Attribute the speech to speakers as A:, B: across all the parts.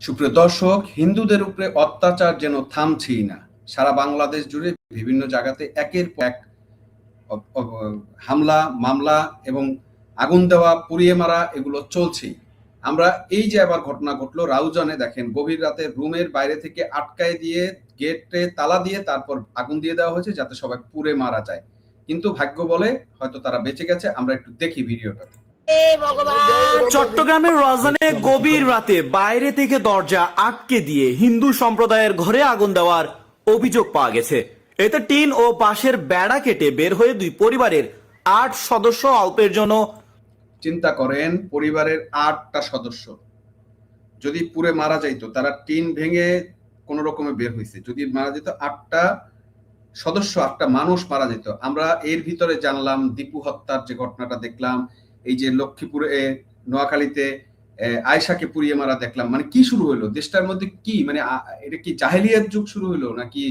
A: সুপ্রিয় দর্শক, হিন্দুদের উপরে অত্যাচার যেন থামছেই না। সারা বাংলাদেশ জুড়ে বিভিন্ন জায়গাতে একের পর এক হামলা, মামলা এবং আগুন দেওয়া, পুড়িয়ে মারা এগুলো চলছেই। আমরা এই যে আবার ঘটনা ঘটলো রাউজানে, দেখেন গভীর রাতে রুমের বাইরে থেকে আটকায় দিয়ে গেটে তালা দিয়ে তারপর আগুন দিয়ে দেওয়া হয়েছে যাতে সবাই পুড়ে মারা যায়। কিন্তু ভাগ্য বলে হয়তো তারা বেঁচে গেছে। আমরা একটু দেখি ভিডিওটা।
B: চট্টগ্রামের রাউজানে গভীর রাতে বাইরে থেকে দরজা আটকে দিয়ে হিন্দু সম্প্রদায়ের ঘরে আগুন দেওয়ার অভিযোগ পাওয়া গেছে। এতে টিন ও বাঁশের বেড়া কেটে বের হয়ে দুই পরিবারের ৮ সদস্য অল্পের জন্য।
A: চিন্তা করেন, পরিবারের ৮টা সদস্য যদি পুরে মারা যাইতো, তারা টিন ভেঙে কোন রকমে বের হয়েছে, যদি মারা যেত ৮টা সদস্য, ৮টা মানুষ মারা যেত। আমরা এর ভিতরে জানলাম দীপু হত্যার যে ঘটনাটা দেখলাম, এই যে লক্ষ্মীপুরে নোয়াখালীতে আয়েশাকে পুড়িয়ে মারা দেখলাম। মানে কি শুরু হলো দেশটার মধ্যে? কি মানে এটা কি জাহেলিয়াত যুগ শুরু হলো নাকি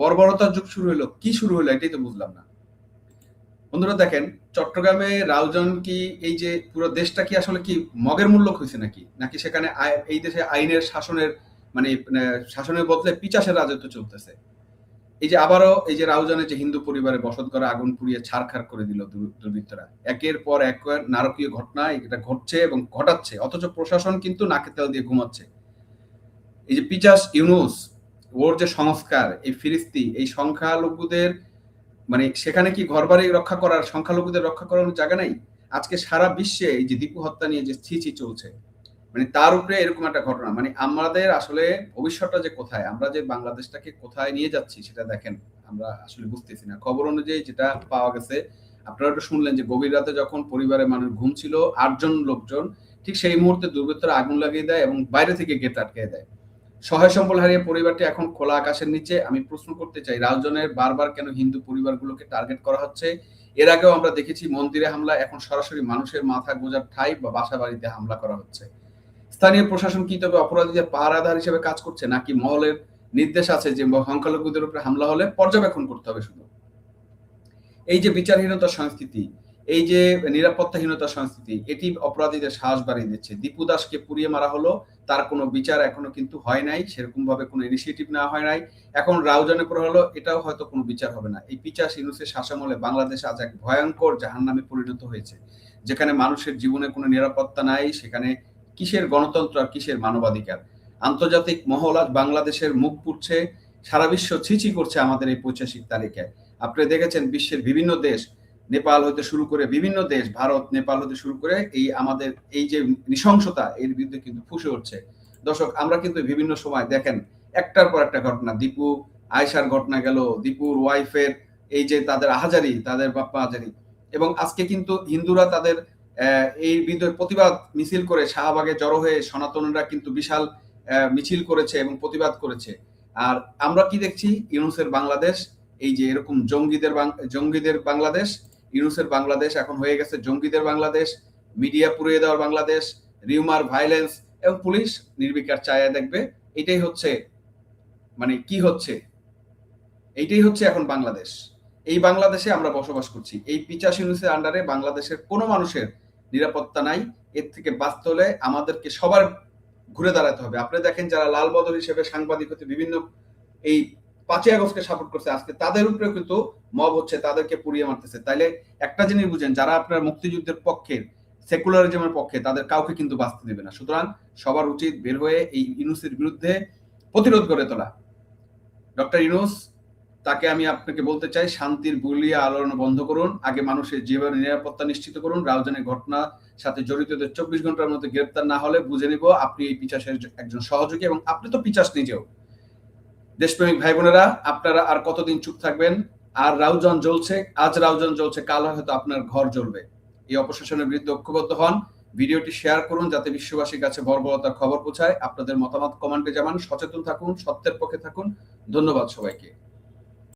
A: বর্বরতার যুগ শুরু হলো? কি শুরু হলো এটাই তো বুঝলাম না। বন্ধুরা দেখেন, চট্টগ্রামে রাউজান কি এই যে পুরো দেশটা কি আসলে কি মগের মূল্য হয়েছে নাকি নাকি সেখানে এই দেশে আইনের শাসনের মানে শাসনের বদলে পিচাসের রাজত্ব চলতেছে? এই যে আবারও এই যে রাউজানে যে হিন্দু পরিবারে বসত করে আগুন পুড়িয়ে ছারখার করে দিল দুর্বৃত্তরা, একের পর এক নারকীয় ঘটনা এটা ঘটছে এবং ঘটাচ্ছে, অথচ প্রশাসন কিন্তু নাকে তেল দিয়ে ঘুমাচ্ছে। এই যে পিচাস ইউনুস, ওর যে সংস্কার, এই ফিরিস্তি, এই সংখ্যালঘুদের মানে সেখানে কি ঘরবাড়ি রক্ষা করার, সংখ্যালঘুদের রক্ষা করার জায়গা নাই? আজকে সারা বিশ্বে এই যে দীপু হত্যা নিয়ে যে ছিচি চলছে, মানে তার উপরে এরকম একটা ঘটনা, মানে আমাদের আসলে ভবিষ্যৎটা যে কোথায়, আমরা যে বাংলাদেশটাকে কোথায় নিয়ে যাচ্ছি সেটা দেখেন আমরা আসলে বুঝতেছি না। খবর অনুযায়ী যেটা পাওয়া গেছে, আপনারা তো শুনলেন যে গভীর রাতে যখন পরিবারের মানুষ ঘুম ছিল, ৮জন লোকজন, ঠিক সেই মুহূর্তে দুর্বৃত্তরা আগুন লাগিয়ে দেয় এবং বাইরে থেকে গেট আটকে দেয়। সহায় সম্বল হারিয়ে পরিবারটি এখন খোলা আকাশের নিচে। আমি প্রশ্ন করতে চাই, রাউজানের বারবার কেন হিন্দু পরিবারগুলোকে টার্গেট করা হচ্ছে? এর আগেও আমরা দেখেছি মন্দিরে হামলা, এখন সরাসরি মানুষের মাথা গোঁজার ঠাই বা বাসা বাড়িতে হামলা করা হচ্ছে। স্থানীয় প্রশাসন কি তবে অপরাধীদের পাহারাদার হিসেবে কাজ করছে, নাকি মহলের নির্দেশ আছে যে সংখ্যালঘুদের উপরে হামলা হলে পর্যবেক্ষণ করতে হবে শুধু? এই যে বিচারহীনতার সংস্কৃতি, এই যে নিরাপত্তাহীনতার সংস্কৃতি, এটি অপরাধীদের সাহস বাড়িয়ে দিচ্ছে। দীপু দাসকে পুড়িয়ে মারা হলো, তার কোনো বিচার এখনো কিন্তু হয় নাই, সেরকম ভাবে কোনো ইনিশিয়েটিভ নেওয়া হয় নাই। এখন রাউজানে পড়ে হলো, এটাও হয়তো কোনো বিচার হবে না। এই পিচাস ইউনূসের শাসনামলে বাংলাদেশ আজ এক ভয়ঙ্কর জাহান্নামে পরিণত হয়েছে, যেখানে মানুষের জীবনে কোনো নিরাপত্তা নাই, সেখানে কিসের গণতন্ত্র আর কিসের মানবাধিকার? আন্তর্জাতিক মহল আজ বাংলাদেশের মুখ পুড়ছে, সারা বিশ্ব ছিছি করছে আমাদের এই পৈশাচিক তালিকায়। আপনি দেখেছেন বিশ্বের বিভিন্ন দেশ, নেপাল হতে শুরু করে বিভিন্ন দেশ, ভারত, নেপাল হতে শুরু করে এই আমাদের এই যে নৃশংসতা, এর বিরুদ্ধে কিন্তু ফুঁসে উঠছে। দর্শক, আমরা কিন্তু বিভিন্ন সময় দেখেন একটার পর একটা ঘটনা, দীপু আয়েশার ঘটনা গেল, দীপুর ওয়াইফের এই যে তাদের আহাজারি, তাদের বাপ্পা আহাজারি, এবং আজকে কিন্তু হিন্দুরা তাদের এই বিরুদ্ধে প্রতিবাদ মিছিল করে শাহবাগে জড়ো হয়ে সনাতনরা কিন্তু বিশাল মিছিল করেছে এবং প্রতিবাদ করেছে। আর আমরা কি দেখছি? ইউনূসের বাংলাদেশ, এই যে এরকম জঙ্গিদের বাংলাদেশ, ইউনূসের বাংলাদেশ এখন হয়ে গেছে জঙ্গিদের বাংলাদেশ, মিডিয়া পুড়িয়ে দেওয়ার বাংলাদেশ, রিউমার, ভায়োলেন্স এবং পুলিশ নির্বিকার চায়া দেখবে। এটাই হচ্ছে মানে কি হচ্ছে, এইটাই হচ্ছে এখন বাংলাদেশ। এই বাংলাদেশে আমরা বসবাস করছি। এই পিচাস ইউনূসের আন্ডারে বাংলাদেশের কোনো মানুষের নিরাপত্তা নাই। এর থেকে বাঁচতে হলে আমাদেরকে সবার ঘুরে দাঁড়াতে হবে। আপনি দেখেন যারা লাল বদল হিসেবে সাংবাদিক হতে বিভিন্ন এই 5ই আগস্টকে সাপোর্ট করছে, আজকে তাদের উপরেও কিন্তু মব হচ্ছে, তাদেরকে পুড়িয়ে মারতেছে। তাইলে একটা জিনিস বুঝেন, যারা আপনার মুক্তিযুদ্ধের পক্ষের, সেকুলারিজমের পক্ষে, তাদের কাউকে কিন্তু বাঁচতে দেবে না। সুতরাং সবার উচিত বের হয়ে এই ইউনূসের বিরুদ্ধে প্রতিরোধ গড়ে তোলা। ডক্টর ইউনূস, তাকে আমি আপনাকে বলতে চাই, শান্তির বুলিয়া আলোড়ন বন্ধ করুন, আগে মানুষের জীবনের নিরাপত্তা নিশ্চিত করুন। রাউজানের ঘটনার সাথে জড়িতদের 24 ঘন্টার মধ্যে গ্রেপ্তার না হলে বুঝে নিব আপনি এই পিচাসের একজন সহযোগী, এবং আপনি তো পিচাস নিজেও। দেশপ্রেমিক ভাই বোনেরা, আপনারা আর কতদিন চুপ থাকবেন? আর রাউজান জ্বলছে, আজ রাউজান জ্বলছে, কাল হয়তো আপনার ঘর জ্বলবে। এই অপশাসনের বিরুদ্ধে ঐক্যবদ্ধ হন। ভিডিওটি শেয়ার করুন যাতে বিশ্ববাসীর কাছে বর্বরতার খবর পৌঁছায়। আপনাদের মতামত কমেন্টে জানান। সচেতন থাকুন, সত্যের পক্ষে থাকুন। ধন্যবাদ সবাইকে।